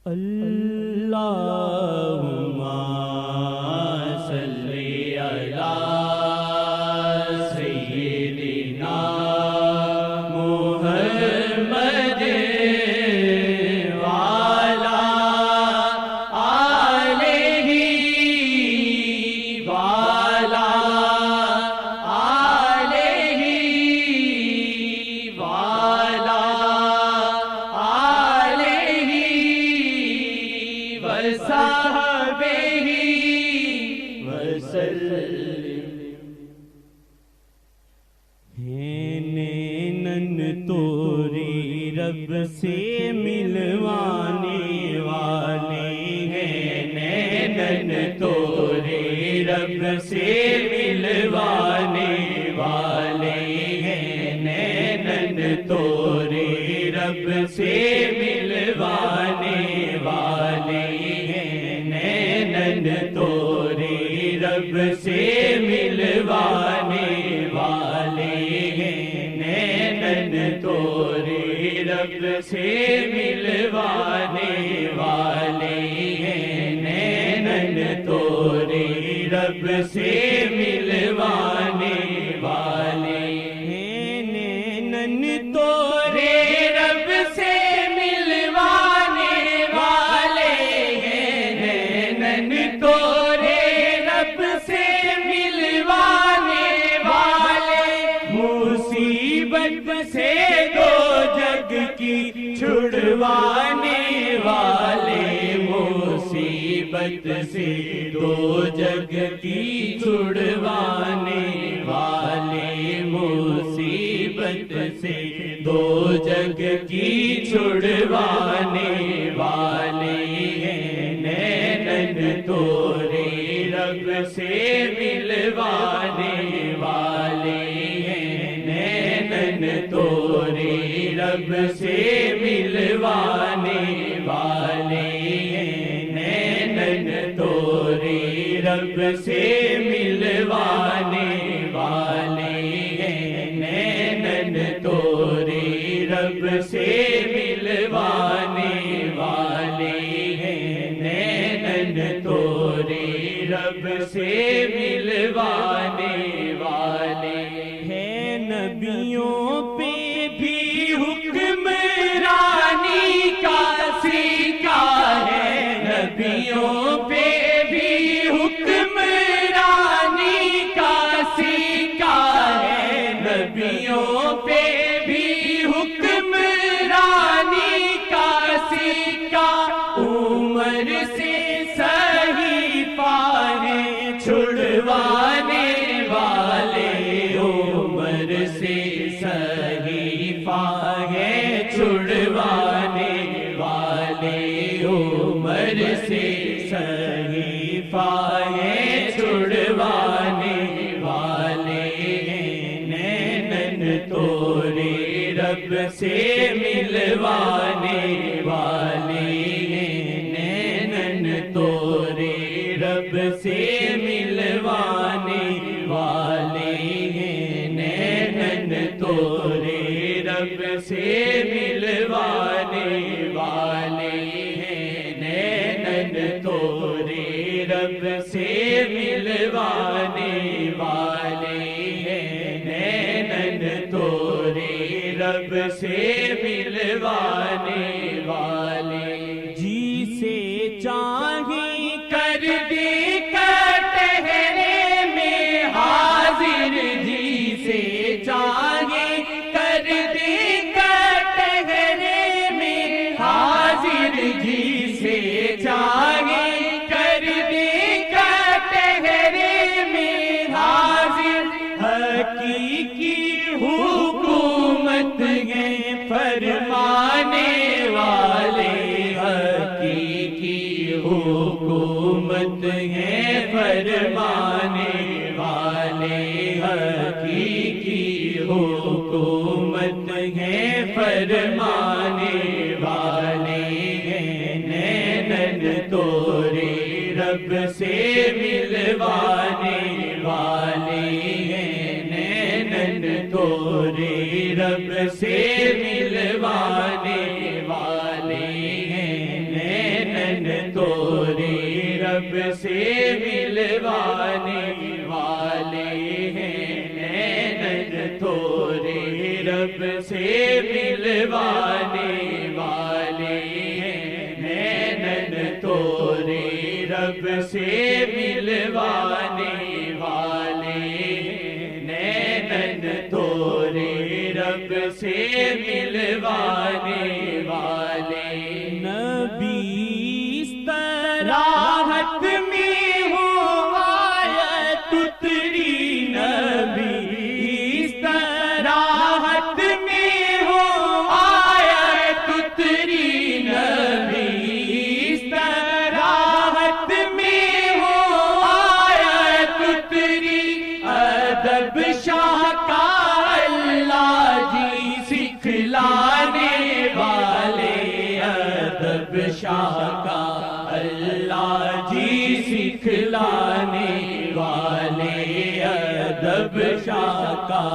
اللہم صلی علی سیدنا محمد وعلی آلہ وعلی آلہ وعلی وصحبہ وسلم۔ ہیں نینن توری رب سے ملوانے والے، ہیں نینن توری رب سے ملوانے والے، ہیں نینن توری رب سے ملوانے والے، نینن توری رب سے ملوانے والے، نینن توری رب سے ملوانے والے، نینن توری رب سے ملوانے والے، نینن توری رب سے ملوانے والے، نینن توری رب سے ملوانے والے، مصیبت سے دو جگ کی چھڑوانے والے، مصیبت سے دو جگ کی چھڑوانے والے، مصیبت سے دو جگ کی چھڑوانے والے، نینن توری رب سے ملوانے والے، نینن توری رب سے ملوانے والے، نینن توری رب سے ملوانے والے، نینن توری رب سے ملوانے والے، نینن توری رب سے ملوانے والے، ہے نبیوں پہ بھی حکمرانی کا سکہ ہے، نبیوں پہ بھی حکمرانی کا سکہ ہے، نبیوں پہ بھی حکمرانی کا سکہ، عمر سے صحیفہ ہے چھڑوانے والے، عمر سے صحیفہ ہے چھڑوانے والے، عمر سے صحیفہ ہے چھڑوانے والے، نینن توری رب سے ملوانے والے، نینن توری رب سے ملوانے والے، نینن توری رب سے ملوانے والے، نینن توری رب سے ملوانے والے، نینن توری رب سے ملوانے والے، جسے چاہیں کر دے کٹہرے میں حاضر، جسے چاہیں کر دے کٹہرے میں حاضر، جسے چاہیں کر دے کٹہرے میں حاضر، حقیقی حکومت ہے فرمانے والے، حقیقی حکومت ہے فرمانے والے، حقیقی حکومت ہے فرمانے والے، نینن توری رب سے ملوانے والے، نینن توری رب سے ملوانے والے ہیں، توری رب سے ملوانے والے ہیں، نینن توری رب سے ملوانے والے ہیں، نینن توری رب سے ملوانے والے ہیں، نینن توری رب سے ملوانے والے۔ نبی اس راحت میں ہو آیت اتری، نبی اس راحت میں ہو آیت اتری، نبی اس راحت میں ہو آیت اتری، ادب شاہ کا اللہ جی سکھلانے والے، ادب شاہ کا اللہ جی سکھلانے والے، ادب شاہ کا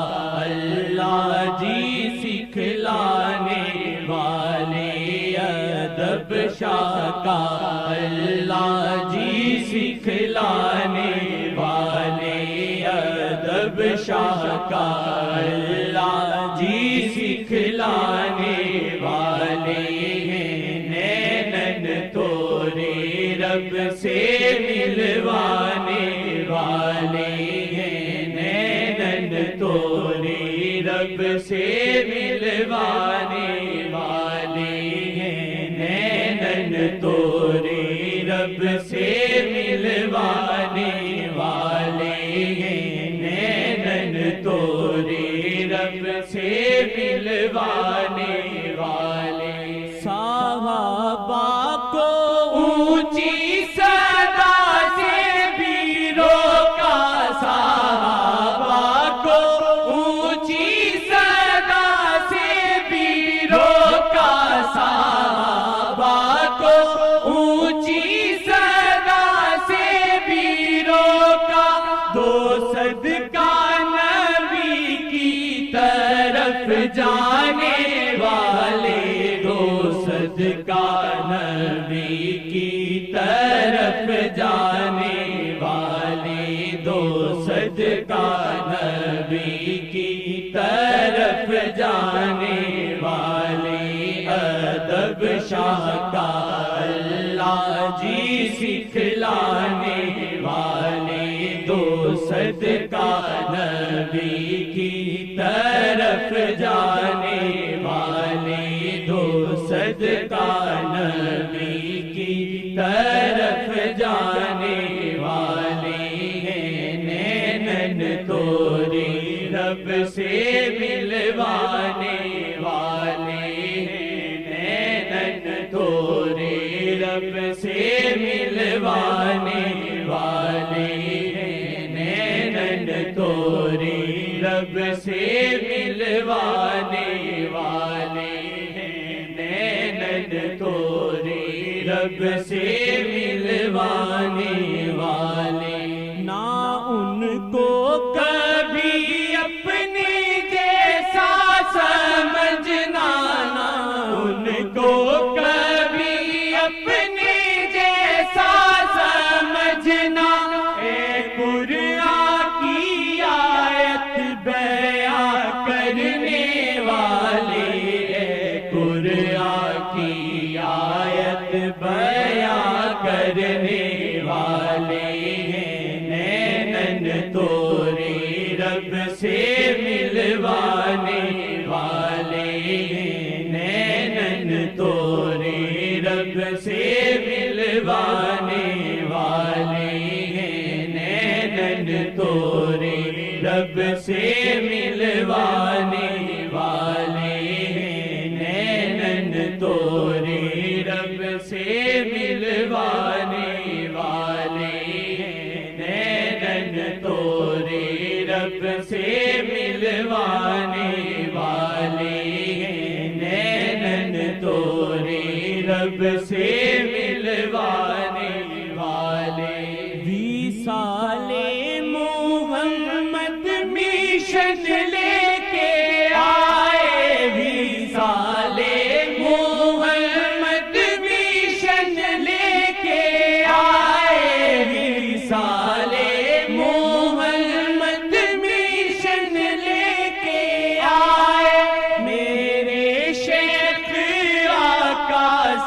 اللہ جی سکھلانے والے، ادب شاہ کا اللہ جی سکھلانے والے، ادب شاہ کا اللہ جی سکھلانے والے ہیں، نینن توری رب سے ملوانے والے ہیں، نینن توری رب سے ملوانے والے ہیں، نینن توری رب سے ملوانے والے ہیں، نینن توری رب سے ملوانے والے۔ صحابہ کو اونچی صدا سے بھی روکا، صحابہ کو اونچی صدا سے بھی روکا، صحابہ کو اونچی صدا سے بھی روکا، دو صدقہ نبی کی طرف جانے والے، دو صدقہ نبی کی طرف جانے والے، دو صدقہ نبی کی طرف جانے والے، ادب شاہ کا اللہ جی سکھلانے والے، دو صدقہ نبی کی طرف جانے والے، دو صدقہ نبی کی طرف جانے والے ہیں، نینن توری رب سے ملوانے والے ہیں، نینن توری رب سے ملوانے والے ہیں، نینن توری رب سے ملوانے والے ہیں، نینن توری رب سے ملوانے والے۔ نہ ان کو کبھی اپنے جیسا سمجھنا، نہ ان کو کبھی اپنے جیسا سمجھنا، اے قرآن کی آیت بیان کرنے والے، اے قرآن کی آیت بیان کرنے والے ہیں، نینن توری رب سے ملوانے والے ہیں، نینن توری رب سے ملوانے والے ہیں، نینن توری رب سے ملوانے والے ہیں، نینن توری رب سے ملوانے والے ہیں، نینن توری رب سے ملوانے والے ہیں، نینن توری رب سے ملوانے والے۔ وصال محمد مشن لے کے آئے، وصال محمد مشن لے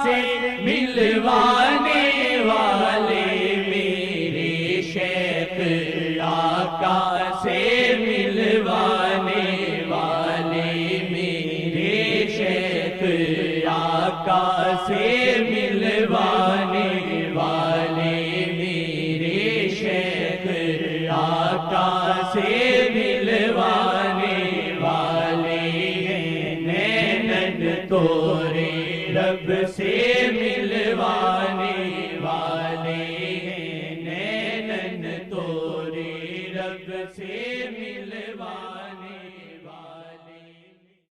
سے ملوانے والے میرے شیخ آقا سے ملوانے والے میرے شیخ آقا سے ملوانے والے میرے شیخ آقا سے ملوانے والے ہیں نینن تورے رب سے